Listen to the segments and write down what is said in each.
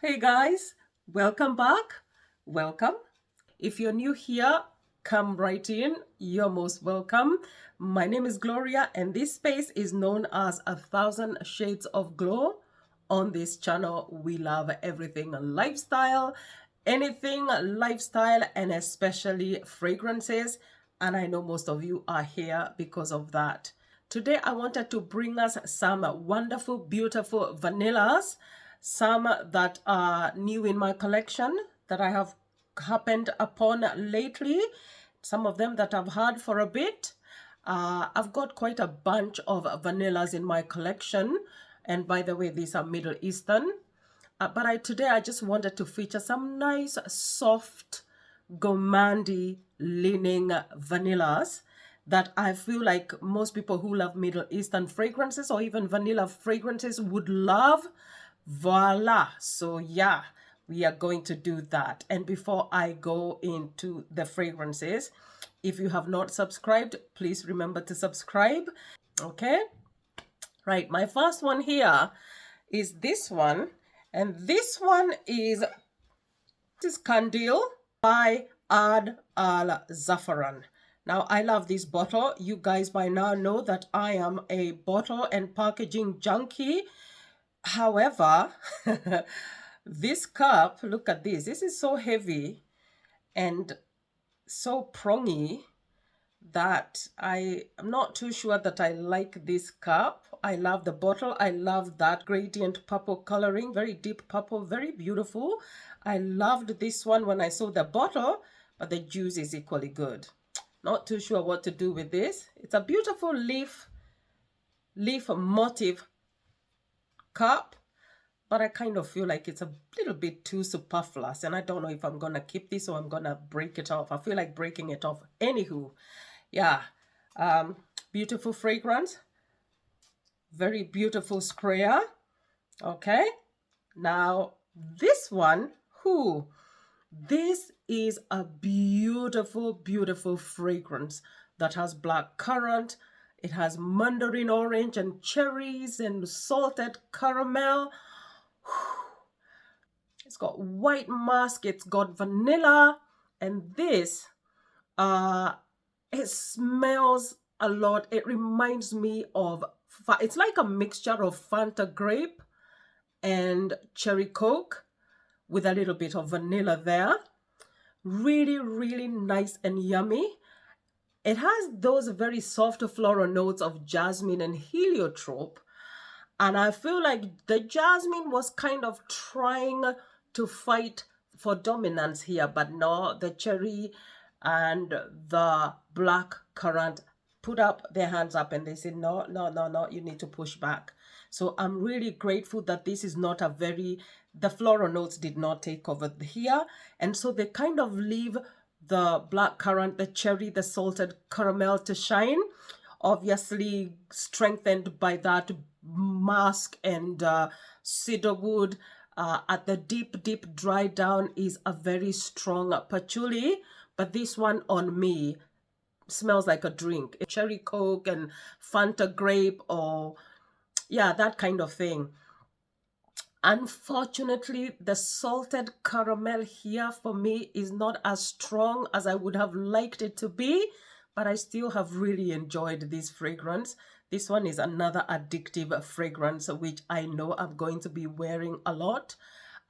Hey guys, welcome back. Welcome. If you're new here, come right in. You're most welcome. My name is Gloria, and this space is known as 1,000 Shades of Glow. On this channel, we love everything lifestyle, anything lifestyle, and especially fragrances. And I know most of you are here because of that. Today, I wanted to bring us some wonderful, beautiful vanillas, some that are new in my collection that I have happened upon lately, some of them that I've had for a bit. I've got quite a bunch of vanillas in my collection, and by the way, these are Middle Eastern. But today I just wanted to feature some nice, soft, gourmandy leaning vanillas that I feel like most people who love Middle Eastern fragrances or even vanilla fragrances would love. Voila. So yeah, we are going to do that. And before I go into the fragrances, if you have not subscribed, please remember to subscribe. Okay. Right. My first one here is this one. And this one is Candil by Ard Al Zafaaran. Now, I love this bottle. You guys by now know that I am a bottle and packaging junkie. However, this cup, look at this. This is so heavy and so prongy that I am not too sure that I like this cup. I love the bottle. I love that gradient purple coloring, very deep purple, very beautiful. I loved this one when I saw the bottle, but the juice is equally good. Not too sure what to do with this. It's a beautiful leaf motif cup, but I kind of feel like it's a little bit too superfluous, and I don't know if I'm gonna keep this or I'm gonna break it off. I feel like breaking it off. Anywho, yeah, beautiful fragrance, very beautiful sprayer. Okay, now this one, this is a beautiful, beautiful fragrance that has black currant. It has mandarin orange and cherries and salted caramel. It's got white musk, it's got vanilla, and this, it smells a lot. It reminds me of, it's like a mixture of Fanta grape and cherry coke with a little bit of vanilla there. Really, really nice and yummy. It has those very soft floral notes of jasmine and heliotrope. And I feel like the jasmine was kind of trying to fight for dominance here, but no, the cherry and the black currant put up their hands up and they said, no, no, no, no, you need to push back. So I'm really grateful that this is not the floral notes did not take over here. And so they kind of leave the black currant, the cherry, the salted caramel to shine, obviously strengthened by that musk and cedarwood. At the deep dry down is a very strong patchouli, but this one on me smells like a drink. Cherry coke and Fanta grape, or yeah, that kind of thing. Unfortunately, the salted caramel here for me is not as strong as I would have liked it to be, but I still have really enjoyed this fragrance. This one is another addictive fragrance, which I know I'm going to be wearing a lot.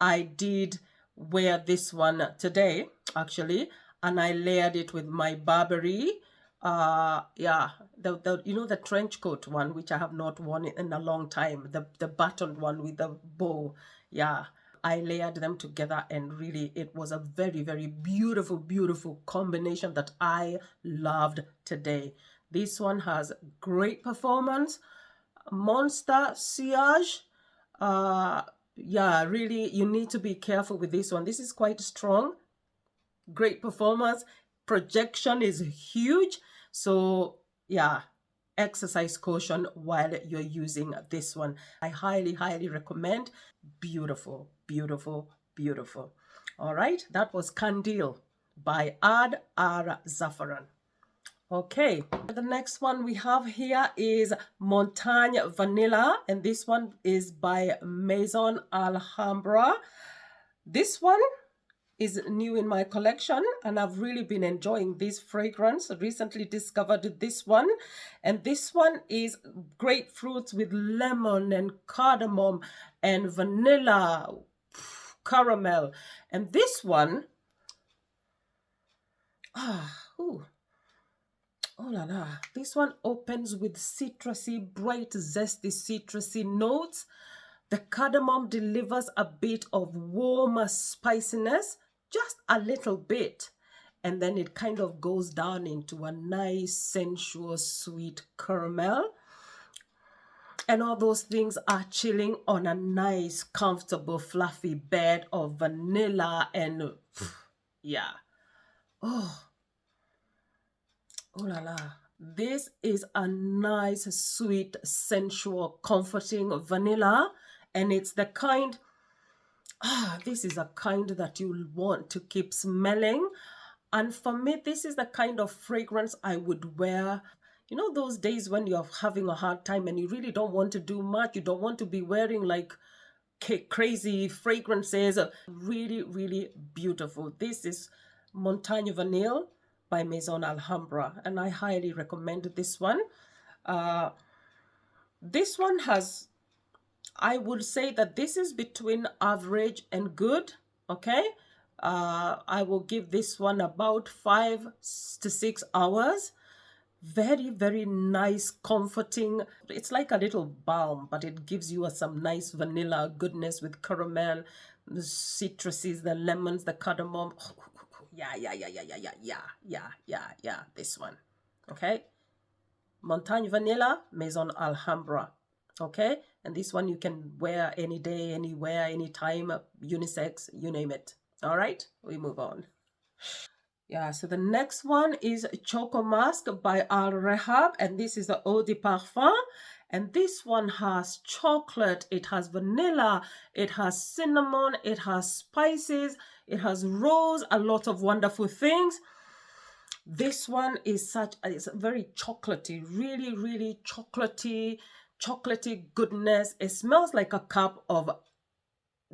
I did wear this one today, actually, and I layered it with my Burberry. Yeah, the trench coat one, which I have not worn in a long time, the buttoned one with the bow. Yeah, I layered them together, and really it was a very, very beautiful, beautiful combination that I loved today. This one has great performance, monster sillage. Yeah, really, you need to be careful with this one. This is quite strong. Great performance. Projection is huge. So yeah, exercise caution while you're using this one. I highly, highly recommend. Beautiful, beautiful, beautiful. All right, that was Candil by Ard Al Zafaaran. Okay, the next one we have here is Montaigne Vanilla, and this one is by Maison Alhambra. This one is new in my collection, and I've really been enjoying this fragrance. I recently discovered this one, and this one is grapefruits with lemon and cardamom and vanilla, caramel. And this one, ooh, oh la la, this one opens with citrusy, bright, zesty, citrusy notes. The cardamom delivers a bit of warmer spiciness, just a little bit. And then it kind of goes down into a nice, sensual, sweet caramel. And all those things are chilling on a nice, comfortable, fluffy bed of vanilla and yeah. Oh, oh la la. This is a nice, sweet, sensual, comforting vanilla. And it's the kind, this is a kind that you want to keep smelling. And for me, this is the kind of fragrance I would wear. You know, those days when you're having a hard time and you really don't want to do much. You don't want to be wearing like crazy fragrances. Really, really beautiful. This is Montaigne Vanille by Maison Alhambra. And I highly recommend this one. This one has, I would say that this is between average and good. Okay. I will give this one about 5 to 6 hours. Very, very nice, comforting. It's like a little balm, but it gives you some nice vanilla goodness with caramel, the citruses, the lemons, the cardamom. Yeah. This one. Okay. Montaigne Vanilla, Maison Alhambra. Okay. And this one you can wear any day, anywhere, anytime, unisex, you name it. All right, we move on. Yeah, so the next one is Choco Mask by Rehab, and this is the Eau de Parfum. And this one has chocolate, it has vanilla, it has cinnamon, it has spices, it has rose, a lot of wonderful things. This one is it's very chocolatey, really, really chocolatey goodness. It smells like a cup of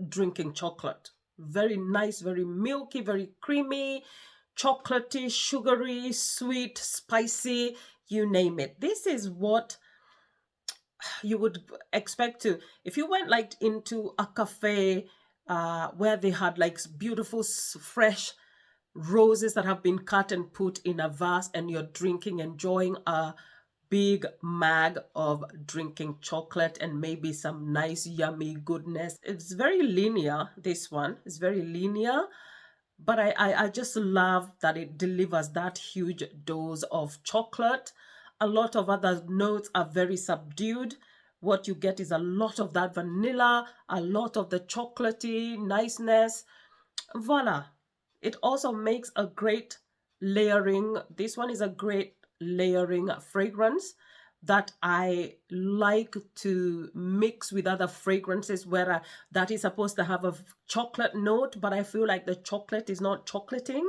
drinking chocolate. Very nice, very milky, very creamy, chocolatey, sugary, sweet, spicy, you name it. This is what you would expect to, if you went like into a cafe where they had like beautiful, fresh roses that have been cut and put in a vase, and you're drinking, enjoying a big mug of drinking chocolate and maybe some nice yummy goodness. It's very linear. This one is very linear, but I just love that it delivers that huge dose of chocolate. A lot of other notes are very subdued. What you get is a lot of that vanilla, a lot of the chocolatey niceness. Voila. It also makes a great layering. This one is a great layering fragrance that I like to mix with other fragrances where that is supposed to have a chocolate note, but I feel like the chocolate is not chocolating.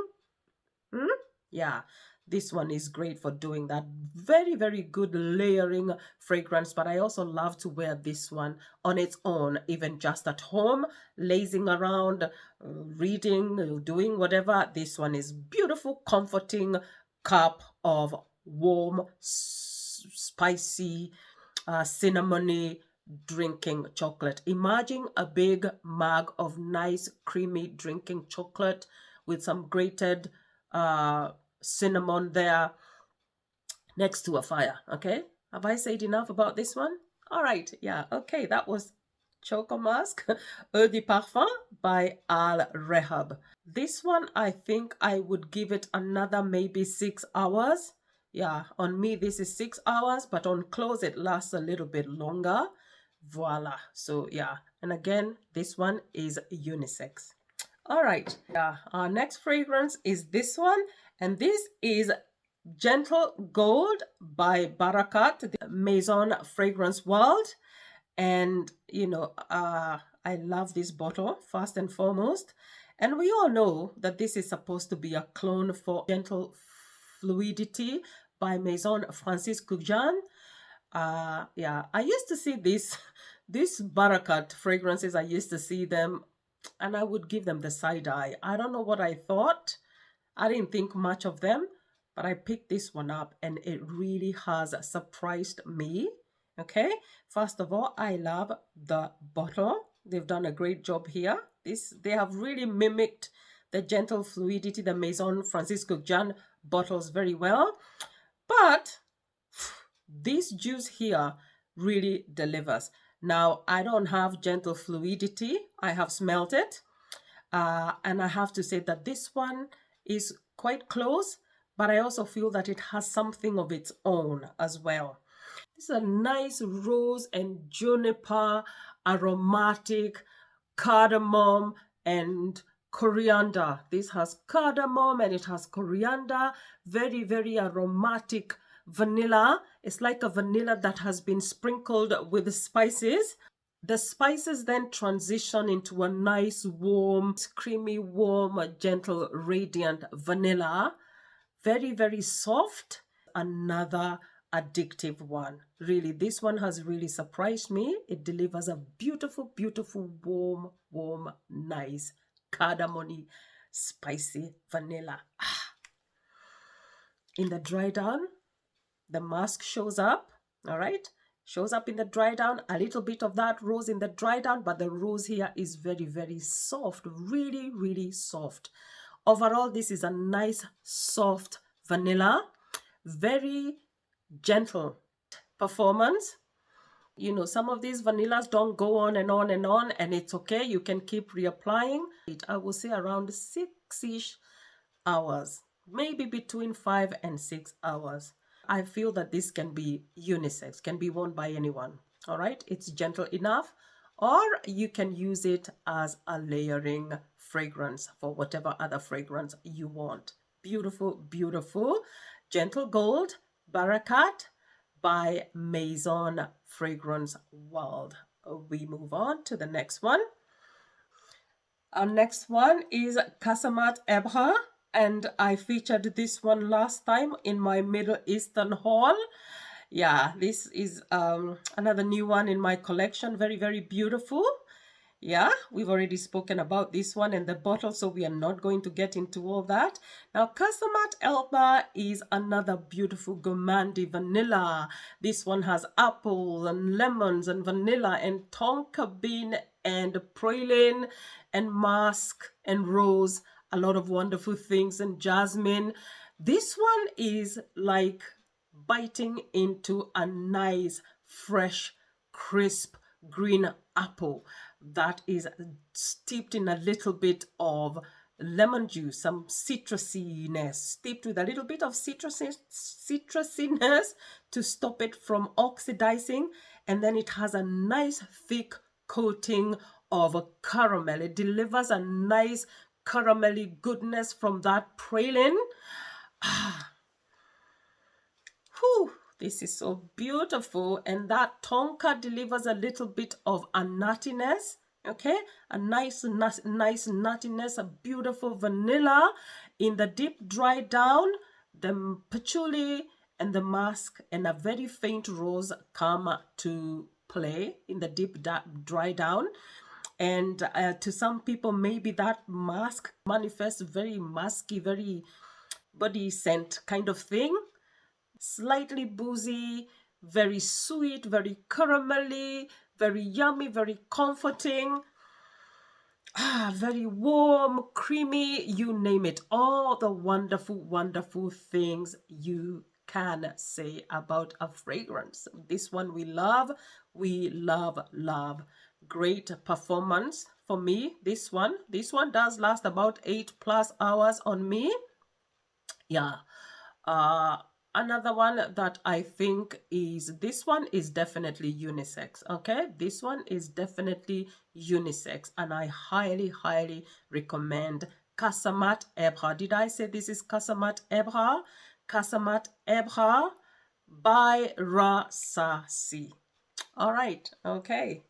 Yeah, this one is great for doing that. Very, very good layering fragrance, but I also love to wear this one on its own, even just at home, lazing around, reading, doing whatever. This one is beautiful, comforting cup of warm, spicy, cinnamony drinking chocolate. Imagine a big mug of nice, creamy drinking chocolate with some grated cinnamon there next to a fire. Okay, have I said enough about this one? All right, yeah, okay, that was Choco Mask Eau de Parfum by Al Rehab. This one, I think I would give it another maybe 6 hours. Yeah, on me this is 6 hours, but on clothes it lasts a little bit longer. Voila. So yeah, and again, this one is unisex. All right, yeah, our next fragrance is this one, and this is Gentle Gold by Barrakat, the Maison fragrance world. And you know, I love this bottle first and foremost, and we all know that this is supposed to be a clone for Gentle Fluidity by Maison Francis Kurkdjian. Yeah, I used to see these Barrakat fragrances. I used to see them and I would give them the side eye. I don't know what I thought. I didn't think much of them, but I picked this one up and it really has surprised me. Okay, first of all, I love the bottle. They've done a great job here. They have really mimicked the gentle fluidity, the Maison Francisco Jan bottles very well. But this juice here really delivers. Now, I don't have gentle fluidity. I have smelt it. And I have to say that this one is quite close, but I also feel that it has something of its own as well. This is a nice rose and juniper, aromatic, cardamom and coriander. This has cardamom and it has coriander, very, very aromatic vanilla. It's like a vanilla that has been sprinkled with spices. The spices then transition into a nice, warm, creamy, warm, gentle, radiant vanilla. Very, very soft. Another addictive one. Really, this one has really surprised me. It delivers a beautiful, beautiful, warm, warm, nice, cardamom-y, spicy vanilla. In the dry down, the musk shows up, all right? Shows up in the dry down, a little bit of that rose in the dry down, but the rose here is very, very soft, really, really soft. Overall, this is a nice, soft vanilla, very gentle performance. You know, some of these vanillas don't go on and on and on, and it's okay. You can keep reapplying. I will say around 6-ish hours, maybe between 5 and 6 hours. I feel that this can be unisex, can be worn by anyone. All right, it's gentle enough, or you can use it as a layering fragrance for whatever other fragrance you want. Beautiful, beautiful. Gentle Gold, Barrakat by Maison Fragrance World. We move on to the next one. Our next one is Qasamat Abra, and I featured this one last time in my Middle Eastern haul. Yeah, this is another new one in my collection. Very, very beautiful. Yeah, we've already spoken about this one and the bottle, so we are not going to get into all that. Now, Casamat Abra is another beautiful gourmand vanilla. This one has apples and lemons and vanilla and tonka bean and praline and musk and rose. A lot of wonderful things, and jasmine. This one is like biting into a nice, fresh, crisp green apple that is steeped in a little bit of lemon juice, some citrusiness, steeped with a little bit of citrusiness to stop it from oxidizing. And then it has a nice thick coating of caramel. It delivers a nice caramelly goodness from that praline. Whew, this is so beautiful. And that tonka delivers a little bit of a nuttiness. Okay, a nice nuttiness, a beautiful vanilla. In the deep dry down, the patchouli and the musk and a very faint rose come to play in the deep dry down. And to some people, maybe that musk manifests very musky, very body scent kind of thing. Slightly boozy, very sweet, very caramelly, very yummy, very comforting. Very warm, creamy, you name it. All the wonderful, wonderful things you can say about a fragrance. This one we love, love. Great performance for me. This one does last about 8+ hours on me. Yeah. Another one that I think is, this one is definitely unisex. Okay, this one is definitely unisex, and I highly recommend Qasamat Abra. Did I say this is Qasamat Abra? Qasamat Abra by Rasasi. All right, okay.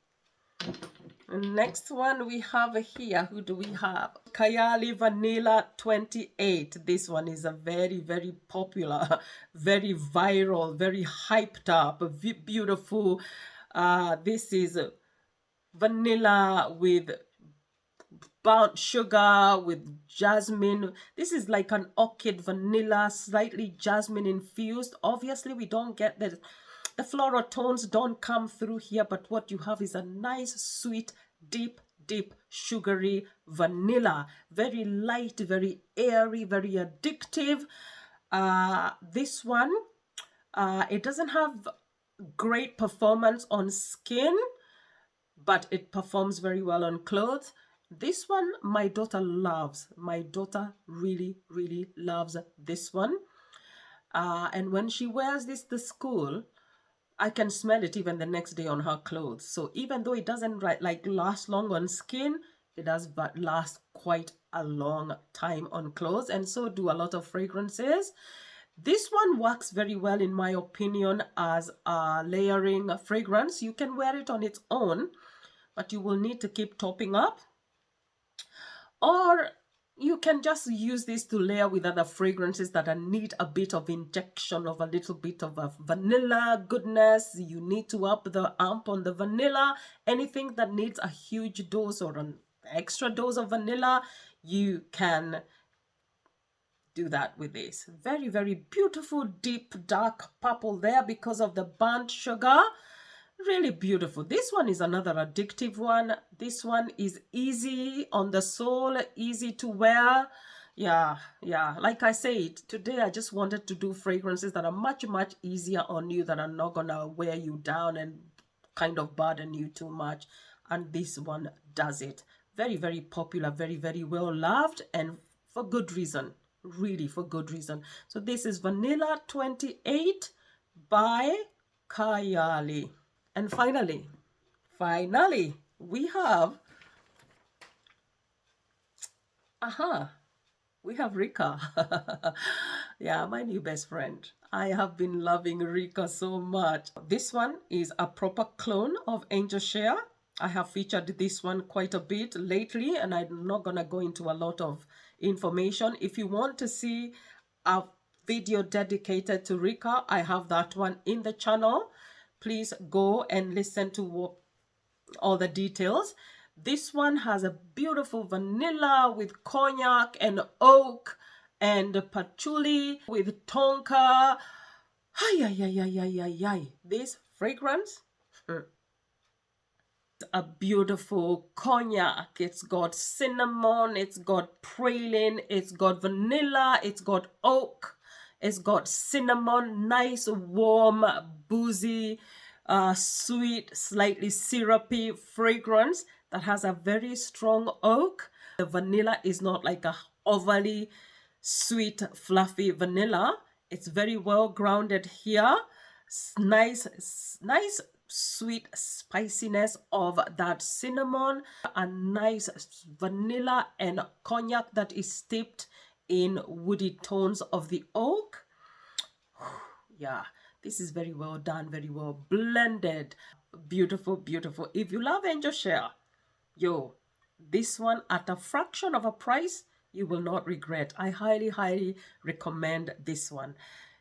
Next one we have here, who do we have? Kayali Vanilla 28. This one is a very popular, very viral, very hyped up, beautiful. This is vanilla with burnt sugar with jasmine. This is like an orchid vanilla, slightly jasmine infused. Obviously, we don't get the floral tones don't come through here, but what you have is a nice, sweet, deep sugary vanilla. Very light, very airy, very addictive. This one, it doesn't have great performance on skin, but it performs very well on clothes. This one my daughter loves. My daughter really loves this one, and when she wears this to school, I can smell it even the next day on her clothes. So even though it doesn't like last long on skin, it does but last quite a long time on clothes, and so do a lot of fragrances. This one works very well in my opinion as a layering fragrance. You can wear it on its own, but you will need to keep topping up, or you can just use this to layer with other fragrances that need a bit of injection of a little bit of a vanilla goodness. You need to up the amp on the vanilla. Anything that needs a huge dose or an extra dose of vanilla, you can do that with this. Very beautiful, deep, dark purple there because of the burnt sugar. Really beautiful. This one is another addictive one. This one is easy on the soul, easy to wear. Yeah. Like I said, today I just wanted to do fragrances that are much easier on you, that are not gonna wear you down and kind of burden you too much. And this one does it. Very popular, very well loved, and for good reason. Really for good reason. So this is Vanilla 28 by Kayali. And finally, we have, we have Riqqa. Yeah, my new best friend. I have been loving Riqqa so much. This one is a proper clone of Angel Share. I have featured this one quite a bit lately, and I'm not gonna go into a lot of information. If you want to see a video dedicated to Riqqa, I have that one in the channel. Please go and listen to all the details. This one has a beautiful vanilla with cognac and oak and patchouli with tonka. This fragrance, a beautiful cognac. It's got cinnamon, it's got praline, it's got vanilla, it's got oak, it's got cinnamon. Nice, warm, boozy, sweet, slightly syrupy fragrance that has a very strong oak. The vanilla is not like a overly sweet, fluffy vanilla. It's very well grounded here. Nice sweet spiciness of that cinnamon, a nice vanilla and cognac that is steeped in woody tones of the oak. Yeah, this is very well done, very well blended. Beautiful. If you love Angel Share, this one at a fraction of a price, you will not regret. I highly recommend this one.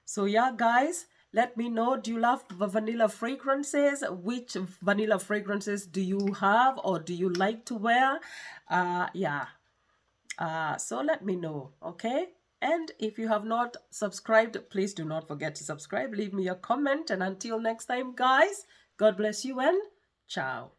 So yeah, guys, let me know, do you love vanilla fragrances? Which vanilla fragrances do you have or do you like to wear? So let me know, okay? And if you have not subscribed, please do not forget to subscribe. Leave me a comment. And until next time, guys, God bless you and ciao.